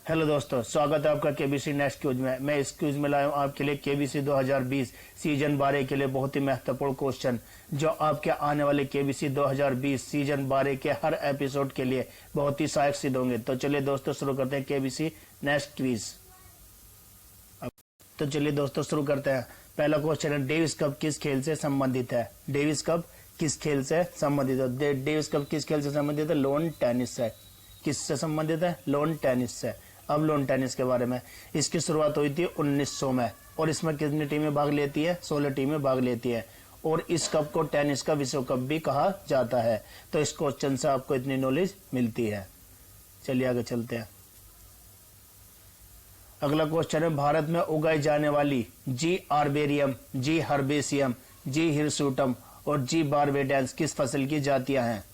Hello दोस्तों, स्वागत है आपका केबीसी नेक्स्ट क्यूज में। मैं इस क्यूज में लाया हूँ आपके लिए केबीसी 2020 सीजन 12 के लिए बहुत ही महत्वपूर्ण क्वेश्चन, जो आपके आने वाले केबीसी 2020 सीजन 12 के हर एपिसोड के लिए बहुत ही सहायक सिद्ध होंगे। तो चलिए दोस्तों शुरू करते हैं केबीसी नेक्स्ट क्विज। तो चलिए दोस्तों शुरू करते हैं। पहला क्वेश्चन है, डेविस कप किस खेल से संबंधित है? डेविस कप किस खेल से संबंधित है? डेविस कप किस खेल से संबंधित है? लॉन टेनिस से। किससे संबंधित है? लॉन टेनिस से। अब लॉन टेनिस के बारे में, इसकी शुरुआत हुई थी 1900 में और इसमें कितनी टीमें भाग लेती है? 16 टीमें भाग लेती है और इस कप को टेनिस का विश्व कप भी कहा जाता है। तो इस क्वेश्चन से आपको इतनी नॉलेज मिलती है। चलिए आगे चलते हैं। अगला क्वेश्चन है, भारत में उगाई जाने वाली जी आर्बेरियम, जी हर्बेसियम, जी हिरसूटम और जी बारबेडेंस किस फसल की जातियां हैं?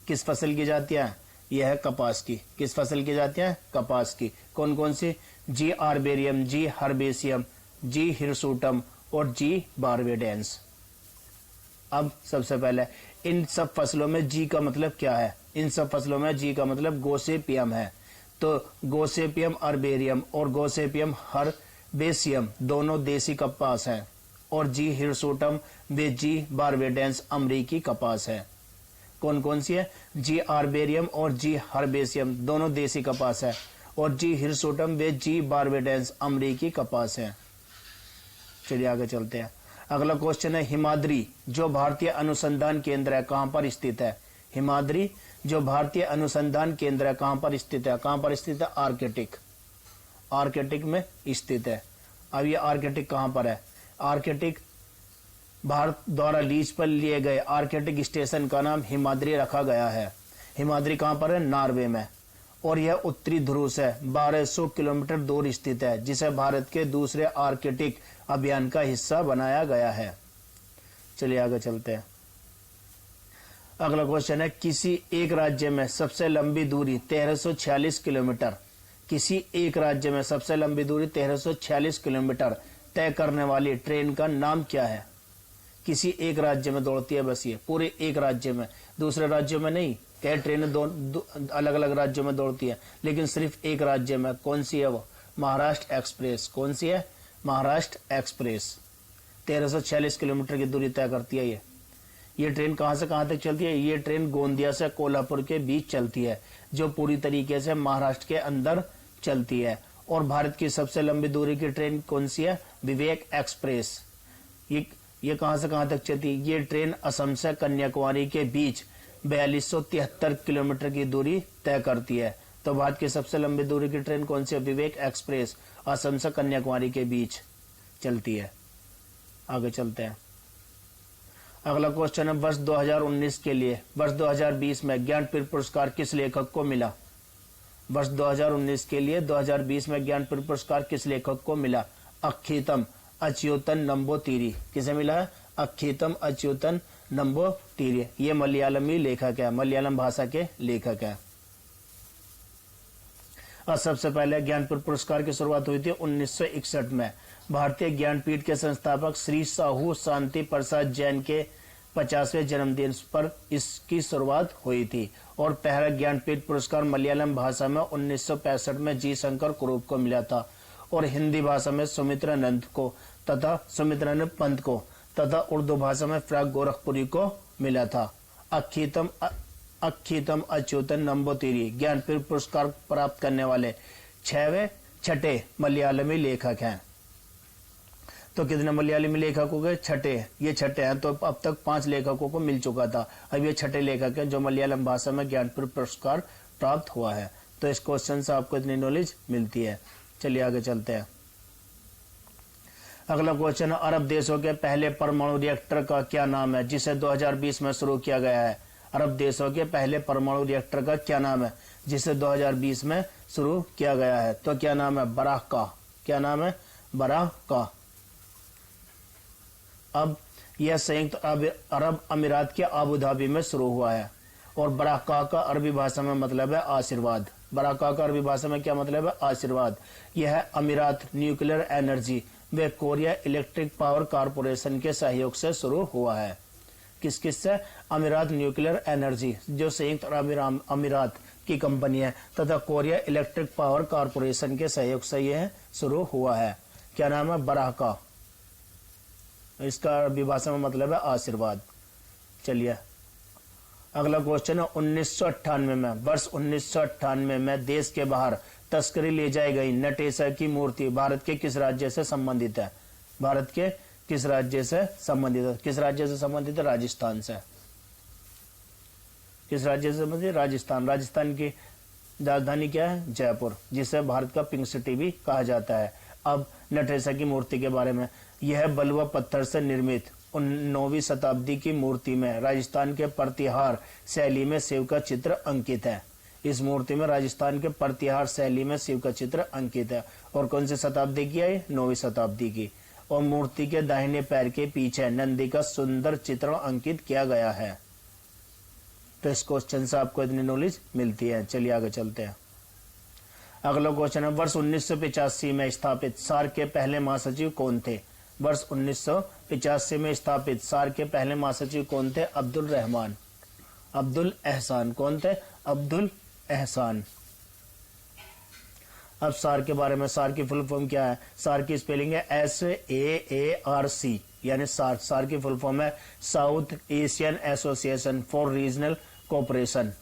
किस फसल की जातियां हैं? यह है कपास की। किस फसल की जातियां हैं? कपास की। कौन कौन सी? जी आर्बेरियम, जी हर्बेसियम, जी हिरसूटम और जी बारबेडेंस। अब सबसे पहले इन सब फसलों में जी का मतलब क्या है? इन सब फसलों में जी का मतलब गोसेपियम है। तो गोसेपियम अर्बेरियम और गोसेपियम हर्बेसियम दोनों देसी कपास हैं और जी हिरसूटम व जी बारबेडेंस अमरीकी कपास है। कौन कौन सी है? जी आर्बेरियम और जी हर्बेसियम दोनों देसी कपास है और जी हिरसूटम व जी बारबेडेंस अमरीकी कपास है। चलिए आगे चलते हैं। अगला क्वेश्चन है, हिमाद्री जो भारतीय अनुसंधान केंद्र है कहां पर स्थित है? हिमाद्री जो भारतीय अनुसंधान केंद्र है कहां पर स्थित है? कहां पर स्थित है? आर्कटिक। आर्कटिक में स्थित है। अब ये आर्कटिक कहां पर है? आर्कटिक भारत द्वारा लीज पर लिए गए आर्कटिक स्टेशन का नाम हिमाद्री रखा गया है। हिमाद्री कहां पर है? नॉर्वे में। और यह उत्तरी ध्रुव से 1200 किलोमीटर दूर स्थित है, जिसे भारत के दूसरे आर्कटिक अभियान का हिस्सा बनाया गया है। चलिए आगे चलते हैं। अगला क्वेश्चन है, किसी एक राज्य में सबसे लंबी दूरी 1346 किलोमीटर, किसी एक राज्य में सबसे लंबी दूरी 1346 किलोमीटर तय करने वाली ट्रेन का नाम क्या है? किसी एक राज्य में दौड़ती है, बस ये पूरे एक राज्य में, दूसरे राज्यों में नहीं। कई ट्रेनें अलग अलग राज्यों में दौड़ती है, लेकिन सिर्फ एक राज्य में। कौन सी है वो? महाराष्ट्र एक्सप्रेस। कौन सी है? महाराष्ट्र एक्सप्रेस। 1346 किलोमीटर की दूरी तय करती है ये ट्रेन कहां से कहां तक चलती है? ये ट्रेन गोंदिया से कोल्हापुर के बीच चलती है, जो पूरी तरीके से महाराष्ट्र के अंदर चलती है। और भारत की सबसे लंबी दूरी की ट्रेन कौन सी है? विवेक एक्सप्रेस। ये कहां से कहां तक चलती है? ये ट्रेन असम से कन्याकुमारी के बीच 4273 किलोमीटर की दूरी तय करती है। तो भारत की सबसे लंबी दूरी की ट्रेन कौन सी है? विवेक एक्सप्रेस, असम से कन्याकुमारी के बीच चलती है। आगे चलते हैं। अगला क्वेश्चन है, वर्ष 2019 के लिए वर्ष 2020 में ज्ञानपीठ पुरस्कार किस लेखक को मिला? वर्ष 2019 के लिए 2020 में ज्ञानपीठ पुरस्कार किस लेखक को मिला? अच्युतम अच्युतन नंबूतिरी। किसे मिला है? अच्युतम अच्युतन नंबूतिरी। ये मलयालमी लेखक है, मलयालम भाषा के लेखक है। और सबसे पहले ज्ञानपीठ पुरस्कार की शुरुआत हुई थी 1961 में। भारतीय ज्ञानपीठ के संस्थापक श्री साहू शांति प्रसाद जैन के 50वें जन्मदिन पर इसकी शुरुआत हुई थी। और पहला ज्ञानपीठ पुरस्कार मलयालम भाषा में 1965 में जी शंकर कुरूप को मिला था और हिंदी भाषा में सुमित्रानंद को तथा सुमित्रानंद पंत को तथा उर्दू भाषा में फ्राग गोरखपुरी को मिला था। अच्युतम अच्युतन नंबूतिरी ज्ञानपीठ पुरस्कार प्राप्त करने वाले छठे मलयालमी लेखक हैं। तो कितने मलयालमी लेखक हो गए? छठे। ये छठे हैं। तो अब तक 5 लेखकों को मिल चुका था, अब ये छठे लेखक हैं जो मलयालम भाषा में ज्ञानपीठ पुरस्कार प्राप्त हुआ है। तो इस क्वेश्चन से आपको इतनी नॉलेज मिलती है। चलिए आगे चलते हैं। अगला क्वेश्चन है, अरब देशों के पहले परमाणु रिएक्टर का क्या नाम है, जिसे 2020 में शुरू किया गया है? अरब देशों के पहले परमाणु रिएक्टर का क्या नाम है, जिसे 2020 में शुरू किया गया है? तो क्या नाम है? बराका। क्या नाम है? बराका। अब यह संयुक्त अरब अमीरात के अबू धाबी में शुरू हुआ है और बराका का अरबी भाषा में मतलब है आशीर्वाद। बराका का अरबी भाषा में क्या मतलब है? आशीर्वाद। यह अमीरात न्यूक्लियर एनर्जी व कोरिया इलेक्ट्रिक पावर कारपोरेशन के सहयोग से शुरू हुआ है। किस किस से? अमीरात न्यूक्लियर एनर्जी, जो संयुक्त अरब अमीरात की कंपनी है तथा कोरिया इलेक्ट्रिक पावर कॉरपोरेशन के सहयोग से यह शुरू हुआ है। क्या नाम है? बराका। इसका अरबी भाषा में मतलब है आशीर्वाद। चलिए अगला क्वेश्चन है 1998 में, वर्ष 1998 में देश के बाहर तस्करी ले जाई गई नटेशा की मूर्ति भारत के किस राज्य से संबंधित है? भारत के किस राज्य से संबंधित है? किस राज्य से संबंधित है? राजस्थान से। किस राज्य से संबंधित? राजस्थान। राजस्थान की राजधानी क्या है? जयपुर, जिसे भारत का पिंक सिटी भी कहा जाता है। अब नटेशा की मूर्ति के बारे में, यह बलुआ पत्थर से निर्मित 9वीं शताब्दी की मूर्ति में राजस्थान के प्रतिहार शैली में शिव का चित्र अंकित है। इस मूर्ति में राजस्थान के प्रतिहार शैली में शिव का चित्र अंकित है। और कौन सी शताब्दी की है? 9वीं शताब्दी की। और मूर्ति के दाहिने पैर के पीछे नंदी का सुंदर चित्रण अंकित किया गया है। तो इस क्वेश्चन से आपको इतनी नॉलेज मिलती है। चलिए आगे चलते हैं। अगला क्वेश्चन है, वर्ष 1985 में स्थापित सार्क के पहले महासचिव कौन थे? वर्ष 1985 में स्थापित सार्क के पहले महासचिव कौन थे? अब्दुल रहमान, अब्दुल एहसान। कौन थे? अब्दुल एहसान। अब सार्क के बारे में, सार्क की फुल फॉर्म क्या है? सार्क की स्पेलिंग है SAARC, यानी सार्क। सार्क की फुल फॉर्म है south Asian association for regional cooperation,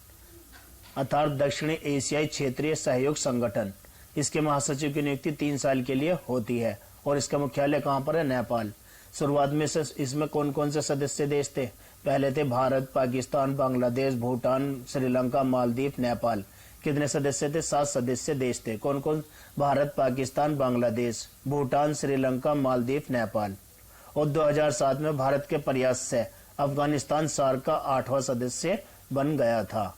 अर्थात दक्षिणी एशियाई क्षेत्रीय सहयोग संगठन। इसके महासचिव की नियुक्ति 3 साल के लिए होती है और इसका मुख्यालय कहां पर है? नेपाल। शुरुआत में से इसमें कौन कौन से सदस्य देश थे? पहले थे भारत, पाकिस्तान, बांग्लादेश, भूटान, श्रीलंका, मालदीव, नेपाल। कितने सदस्य थे? 7 सदस्य देश थे। कौन कौन? भारत, पाकिस्तान, बांग्लादेश, भूटान, श्रीलंका, मालदीव, नेपाल। और 2007 में भारत के प्रयास से अफगानिस्तान सार्क का 8वां सदस्य बन गया था।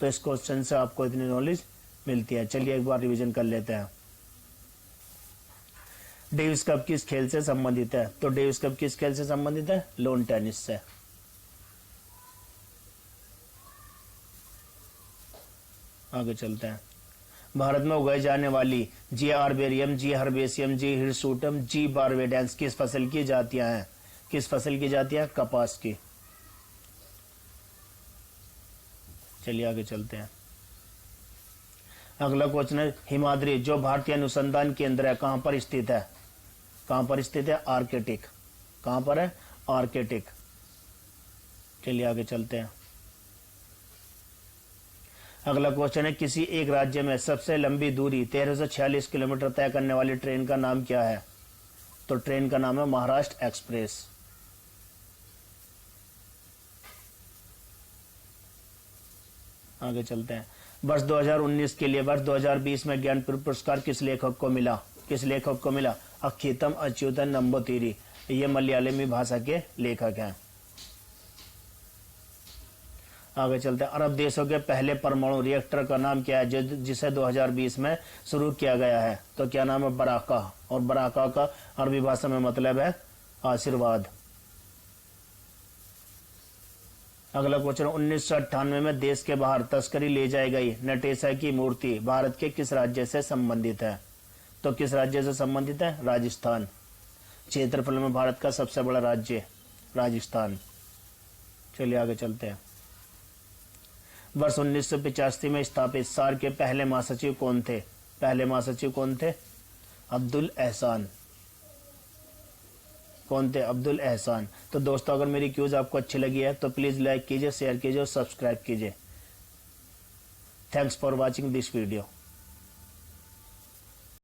तो इस क्वेश्चन से आपको इतनी नॉलेज मिलती है। चलिए एक बार रिवीजन कर लेते हैं। डेविस कप किस खेल से संबंधित है? तो डेविस कप किस खेल से संबंधित है? लॉन टेनिस से। आगे चलते हैं। भारत में उगाई जाने वाली जी आर्बेरियम, जी हर्बेसियम, जी हिरसुटम, जी बारबेडेंस किस फसल की जातियां हैं? किस फसल की जातियां? कपास की। चलिए आगे चलते हैं। अगला क्वेश्चन है, हिमाद्री जो भारतीय अनुसंधान केंद्र है कहां पर स्थित है? कहां पर स्थित है? आर्कटिक। कहां पर है? आर्कटिक। चलिए आगे चलते हैं। अगला क्वेश्चन है, किसी एक राज्य में सबसे लंबी दूरी 1346 किलोमीटर तय करने वाली ट्रेन का नाम क्या है? तो ट्रेन का नाम है महाराष्ट्र एक्सप्रेस। आगे चलते हैं। वर्ष 2019 के लिए वर्ष 2020 में ज्ञानपीठ पुरस्कार किस लेखक को मिला? किस लेखक को मिला? अच्युतम अच्युतन नंबूतिरी। ये मलयालमी भाषा के लेखक हैं। आगे चलते हैं। अरब देशों के पहले परमाणु रिएक्टर का नाम क्या है जिसे 2020 में शुरू किया गया है? तो क्या नाम है? बराका। और बराका का अरबी भाषा में मतलब है आशीर्वाद। अगला क्वेश्चन, 1998 में देश के बाहर तस्करी ले जाई गई नटेशा की मूर्ति भारत के किस राज्य से संबंधित है? तो किस राज्य से संबंधित है? राजस्थान। क्षेत्रफल में भारत का सबसे बड़ा राज्य राजस्थान। चलिए आगे चलते हैं। वर्ष 1985 में स्थापित सार्क के पहले महासचिव कौन थे? पहले महासचिव कौन थे? अब्दुल एहसान। कौन थे? अब्दुल एहसान। तो दोस्तों अगर मेरी क्यूज आपको अच्छी लगी है तो प्लीज लाइक कीजिए, शेयर कीजिए और सब्सक्राइब कीजिए। Thanks for watching this video.